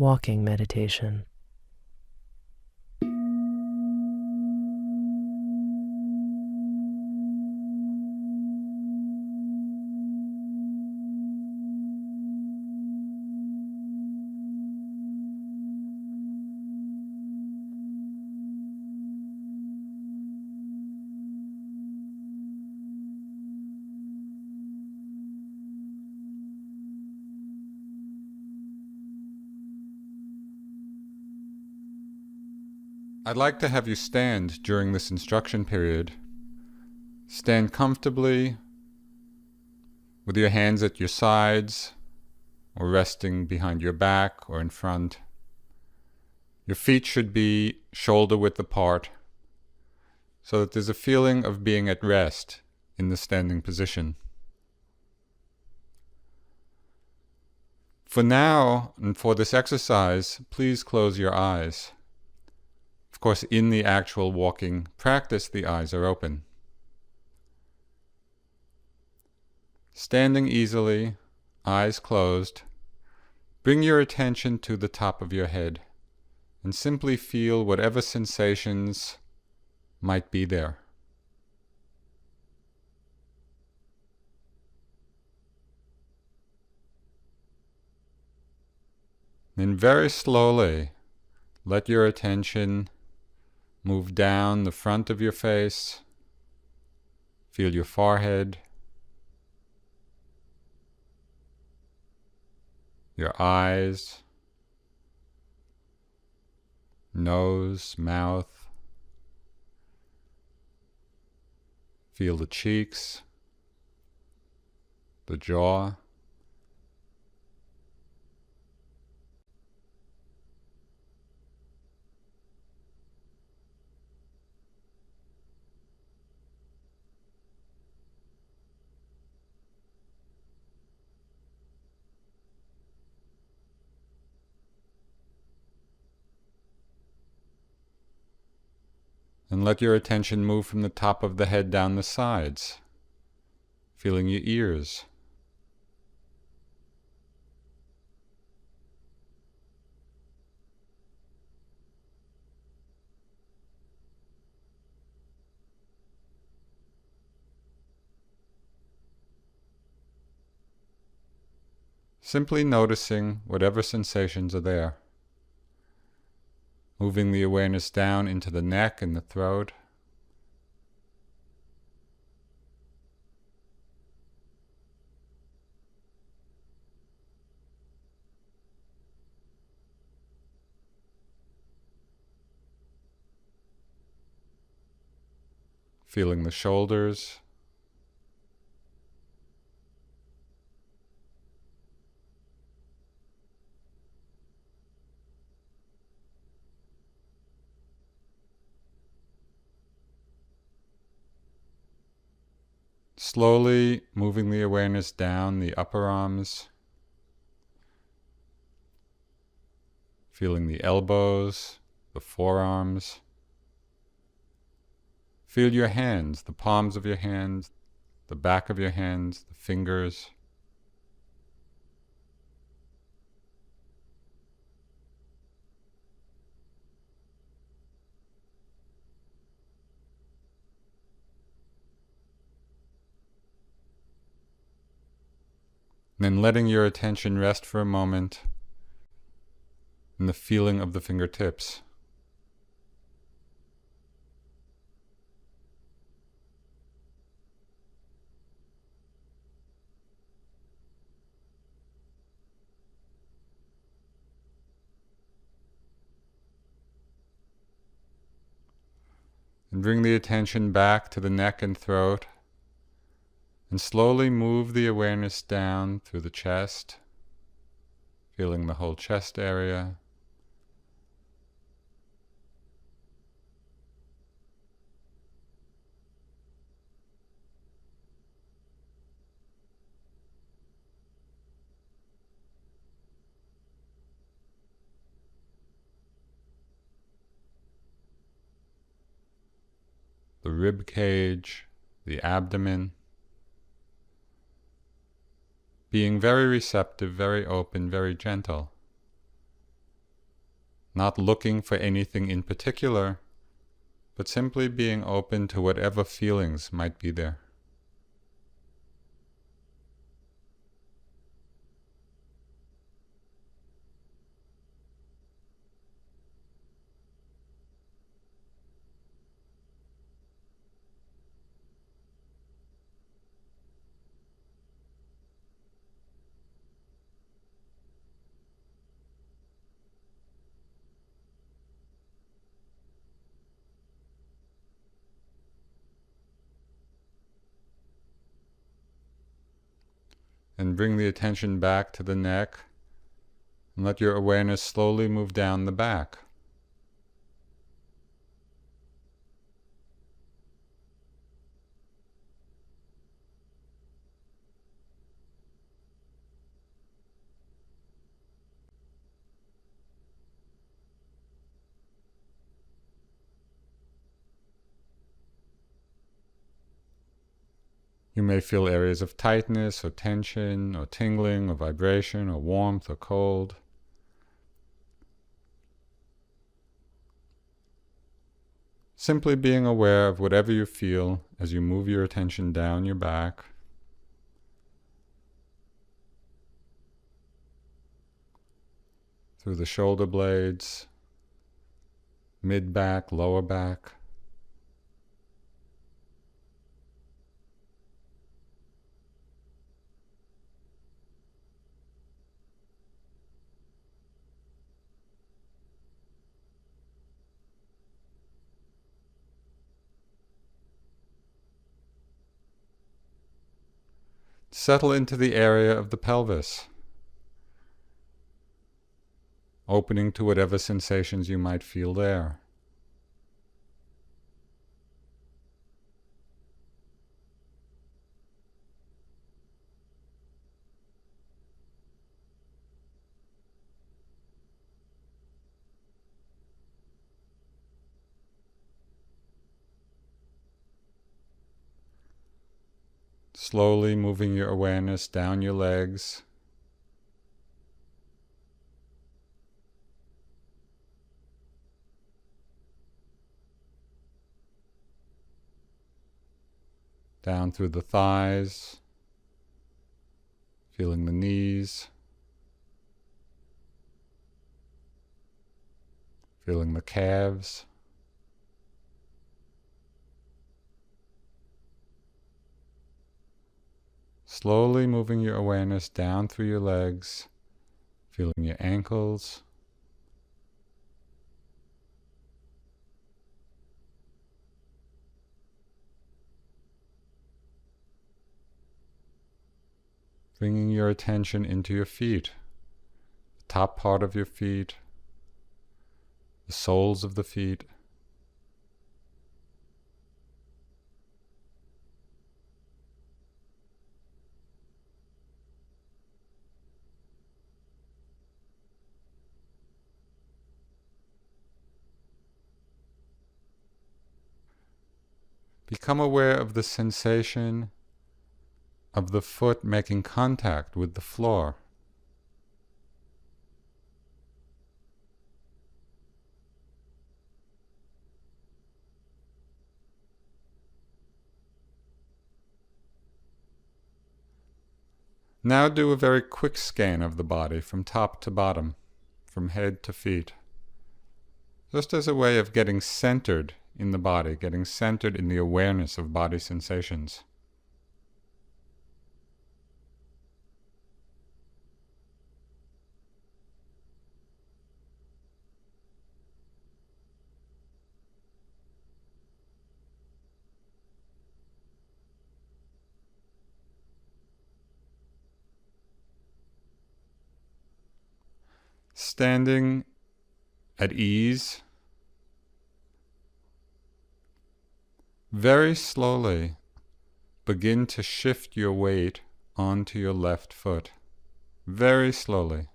walking meditation. I'd like to have you stand during this instruction period. Stand comfortably with your hands at your sides or resting behind your back or in front. Your feet should be shoulder width apart so that there's a feeling of being at rest in the standing position. For now and for this exercise, please close your eyes. Of course, in the actual walking practice, the eyes are open. Standing easily, eyes closed, bring your attention to the top of your head and simply feel whatever sensations might be there. Then very slowly, let your attention move down the front of your face. Feel your forehead, your eyes, nose, mouth. Feel the cheeks, the jaw. And let your attention move from the top of the head down the sides, feeling your ears. Simply noticing whatever sensations are there. Moving the awareness down into the neck and the throat. Feeling the shoulders. Slowly moving the awareness down the upper arms, feeling the elbows, the forearms. Feel your hands, the palms of your hands, the back of your hands, the fingers. And then letting your attention rest for a moment in the feeling of the fingertips. And bring the attention back to the neck and throat. And slowly move the awareness down through the chest, feeling the whole chest area. The rib cage, the abdomen. Being very receptive, very open, very gentle. not looking for anything in particular, but simply being open to whatever feelings might be there. And bring the attention back to the neck, and let your awareness slowly move down the back. You may feel areas of tightness or tension or tingling or vibration or warmth or cold. Simply being aware of whatever you feel as you move your attention down your back. Through the shoulder blades, mid-back, lower back. Settle into the area of the pelvis, opening to whatever sensations you might feel there. Slowly moving your awareness down your legs, down through the thighs, feeling the knees, feeling the calves, slowly moving your awareness down through your legs, feeling your ankles, bringing your attention into your feet, the top part of your feet, the soles of the feet. Become aware of the sensation of the foot making contact with the floor. Now do a very quick scan of the body from top to bottom, from head to feet, just as a way of getting centered in the body, getting centered in the awareness of body sensations. Standing at ease, very slowly begin to shift your weight onto your left foot. Very slowly,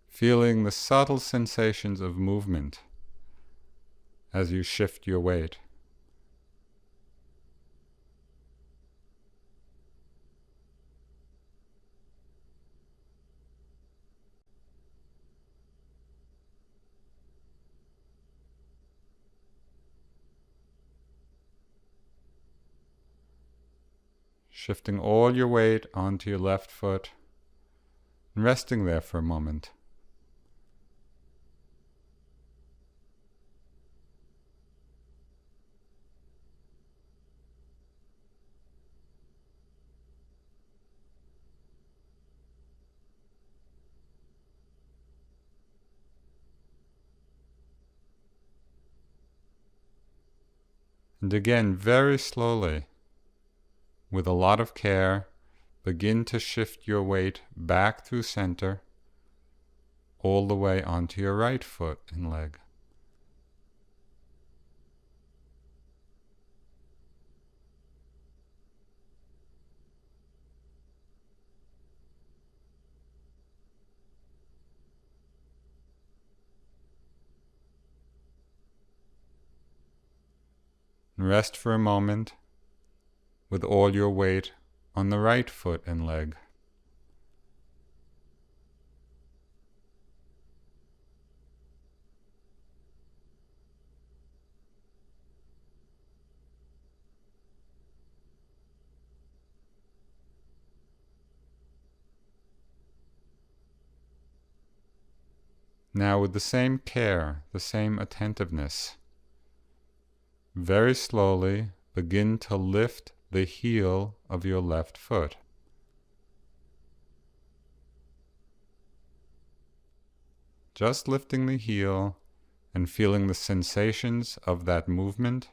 feeling the subtle sensations of movement as you shift your weight. shifting all your weight onto your left foot and resting there for a moment. And again, very slowly, with a lot of care, begin to shift your weight back through center, all the way onto your right foot and leg. And rest for a moment with all your weight on the right foot and leg. Now with the same care, the same attentiveness, very slowly begin to lift the heel of your left foot. Just lifting the heel and feeling the sensations of that movement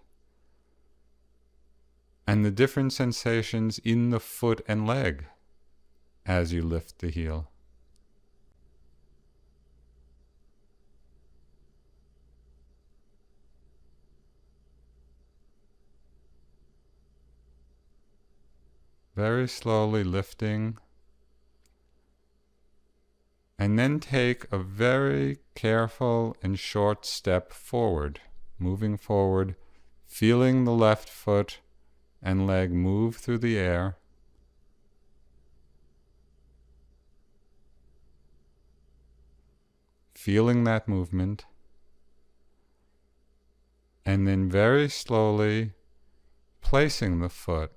and the different sensations in the foot and leg as you lift the heel. Very slowly lifting, and then take a very careful and short step forward, moving forward, feeling the left foot and leg move through the air. Feeling that movement, and then very slowly placing the foot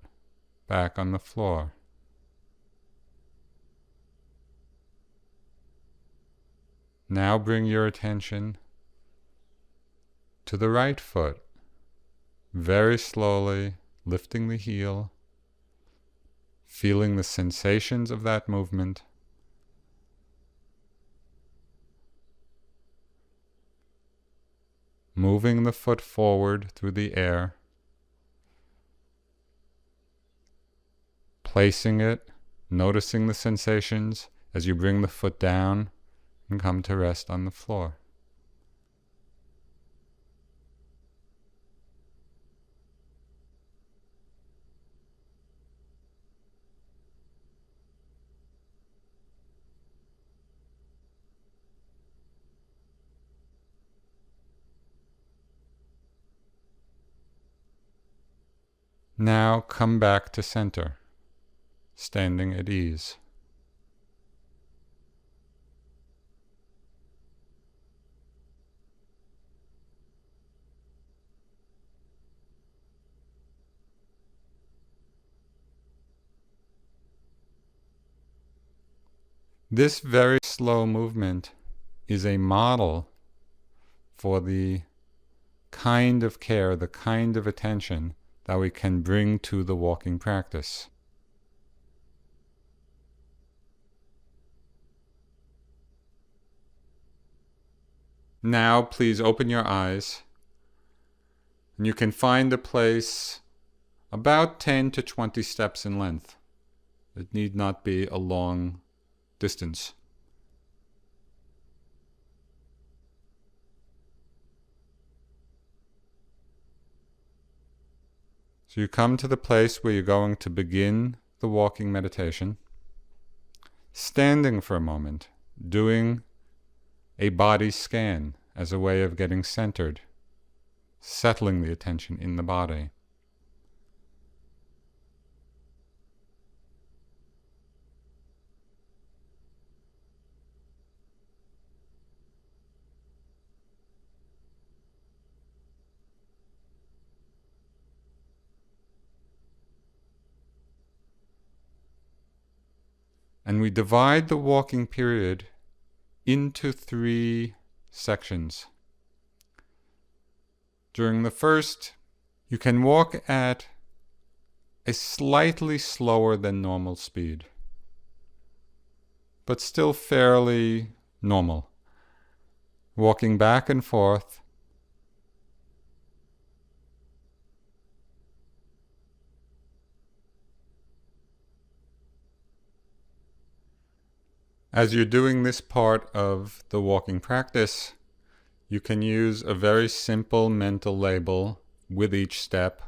back on the floor. Now bring your attention to the right foot, very slowly lifting the heel, feeling the sensations of that movement, moving the foot forward through the air, placing it, noticing the sensations as you bring the foot down and come to rest on the floor. Now come back to center, standing at ease. This very slow movement is a model for the kind of care, the kind of attention that we can bring to the walking practice. Now please open your eyes, and you can find a place about 10 to 20 steps in length. It need not be a long distance. So you come to the place where you're going to begin the walking meditation, standing for a moment, doing a body scan as a way of getting centered, settling the attention in the body. And we divide the walking period into 3 sections. During the first, you can walk at a slightly slower than normal speed, but still fairly normal. Walking back and forth, as you're doing this part of the walking practice, you can use a very simple mental label with each step.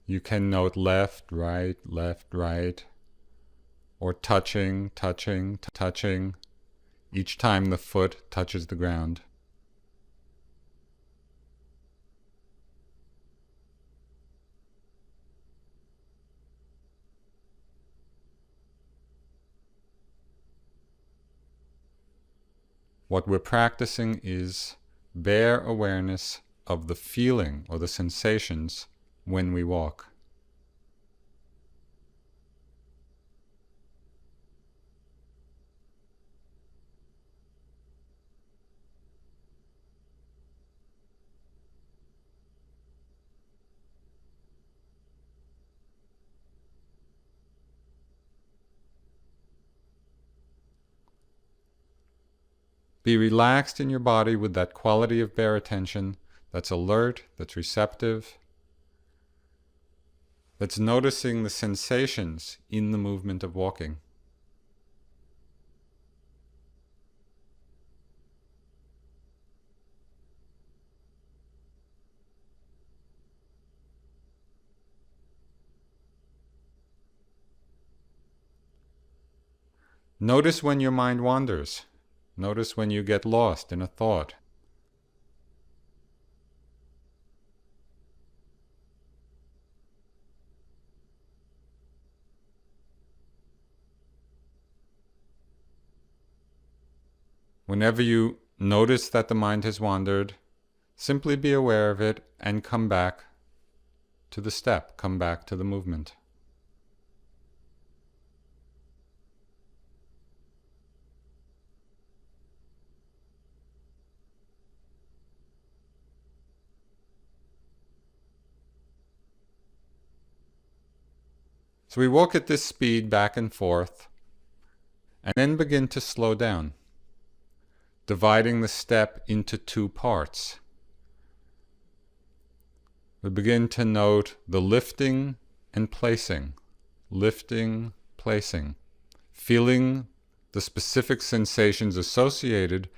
You can note left, right, or touching, touching, touching, each time the foot touches the ground. What we're practicing is bare awareness of the feeling or the sensations when we walk. Be relaxed in your body with that quality of bare attention that's alert, that's receptive, that's noticing the sensations in the movement of walking. Notice when your mind wanders. Notice when you get lost in a thought. Whenever you notice that the mind has wandered, simply be aware of it and come back to the step, come back to the movement. So we walk at this speed back and forth, and then begin to slow down, dividing the step into 2 parts. We begin to note the lifting and placing, feeling the specific sensations associated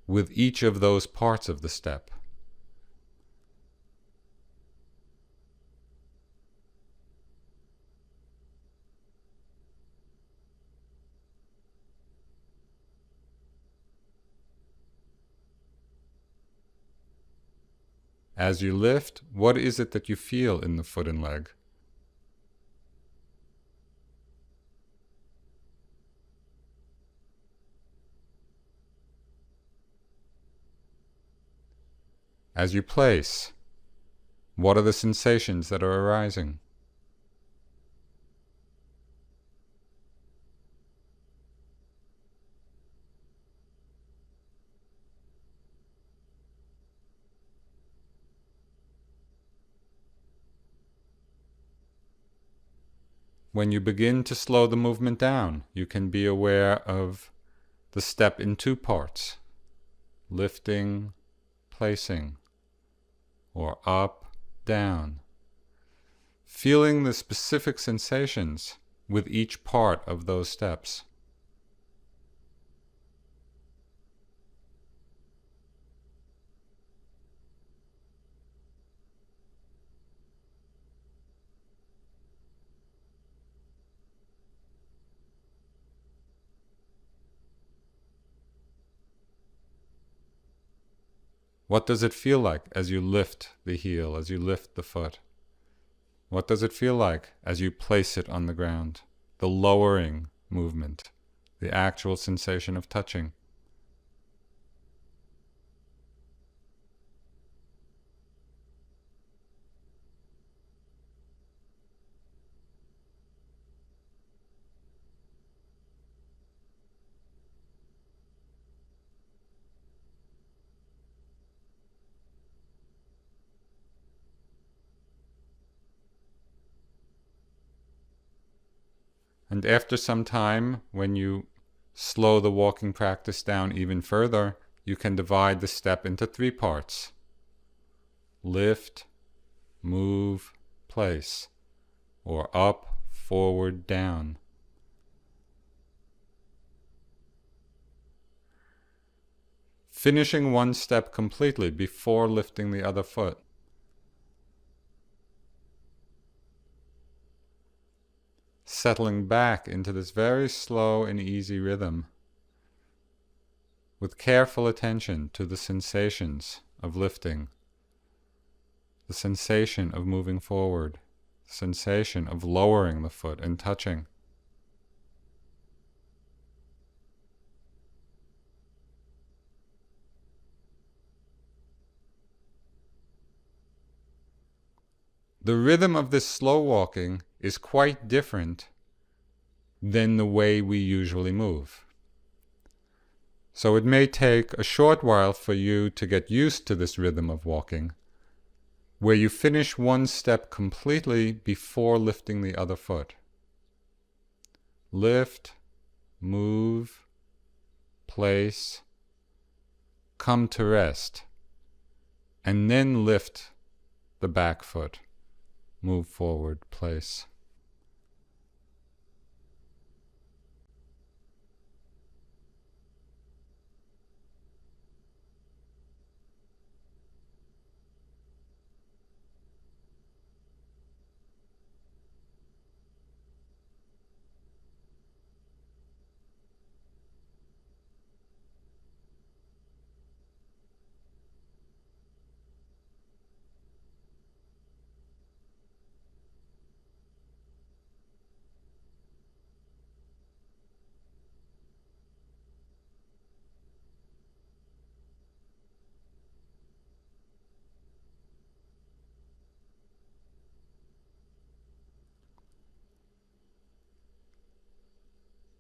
with each of those parts of the step. As you lift, what is it that you feel in the foot and leg? As you place, what are the sensations that are arising? When you begin to slow the movement down, you can be aware of the step in 2 parts, lifting, placing, or up, down, feeling the specific sensations with each part of those steps. What does it feel like as you lift the heel, as you lift the foot? What does it feel like as you place it on the ground? The lowering movement, the actual sensation of touching. And after some time, when you slow the walking practice down even further, you can divide the step into 3 parts. Lift, move, place, or up, forward, down. Finishing one step completely before lifting the other foot. Settling back into this very slow and easy rhythm with careful attention to the sensations of lifting, the sensation of moving forward, the sensation of lowering the foot and touching. The rhythm of this slow walking is quite different than the way we usually move. So it may take a short while for you to get used to this rhythm of walking, where you finish one step completely before lifting the other foot. Lift, move, place, come to rest, and then lift the back foot. Move forward, place.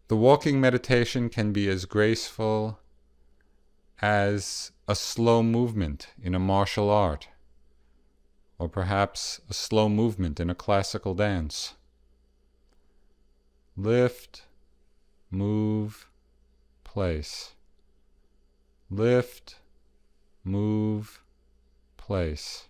The walking meditation can be as graceful as a slow movement in a martial art, or perhaps a slow movement in a classical dance. Lift, move, place. Lift, move, place.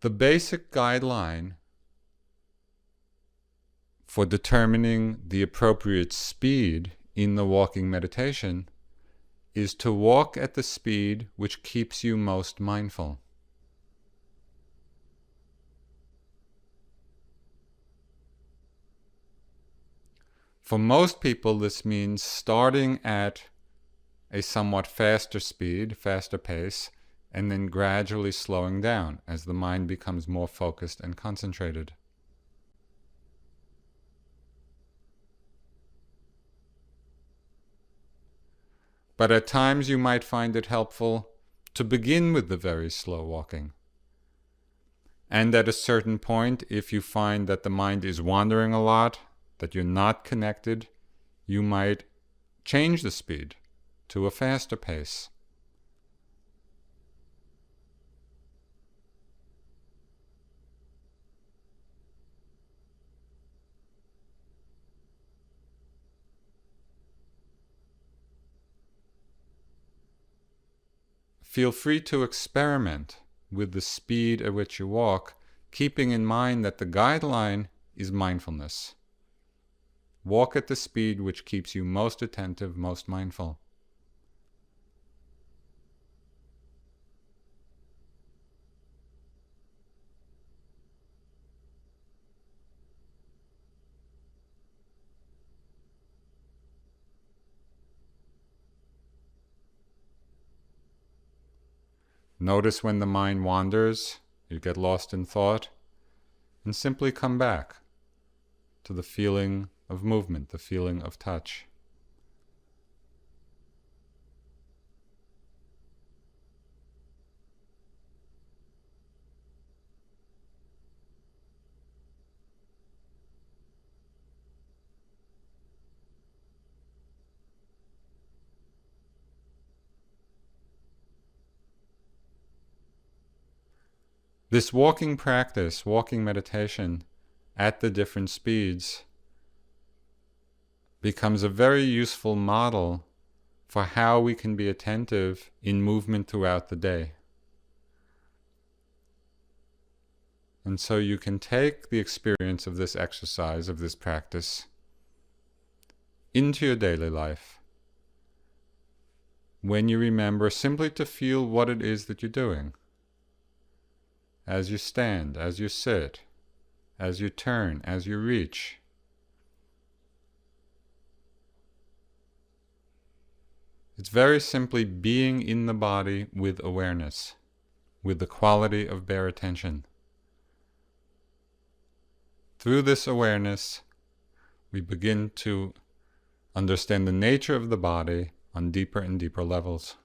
The basic guideline for determining the appropriate speed in the walking meditation is to walk at the speed which keeps you most mindful. For most people, this means starting at a somewhat faster speed, faster pace, and then gradually slowing down as the mind becomes more focused and concentrated. But at times you might find it helpful to begin with the very slow walking. And at a certain point, if you find that the mind is wandering a lot, that you're not connected, you might change the speed to a faster pace. Feel free to experiment with the speed at which you walk, keeping in mind that the guideline is mindfulness. Walk at the speed which keeps you most attentive, most mindful. Notice when the mind wanders, you get lost in thought, and simply come back to the feeling of movement, the feeling of touch. This walking practice, walking meditation at the different speeds, becomes a very useful model for how we can be attentive in movement throughout the day. And so you can take the experience of this exercise, of this practice, into your daily life when you remember simply to feel what it is that you're doing. As you stand, as you sit, as you turn, as you reach. It's very simply being in the body with awareness, with the quality of bare attention. Through this awareness, we begin to understand the nature of the body on deeper and deeper levels.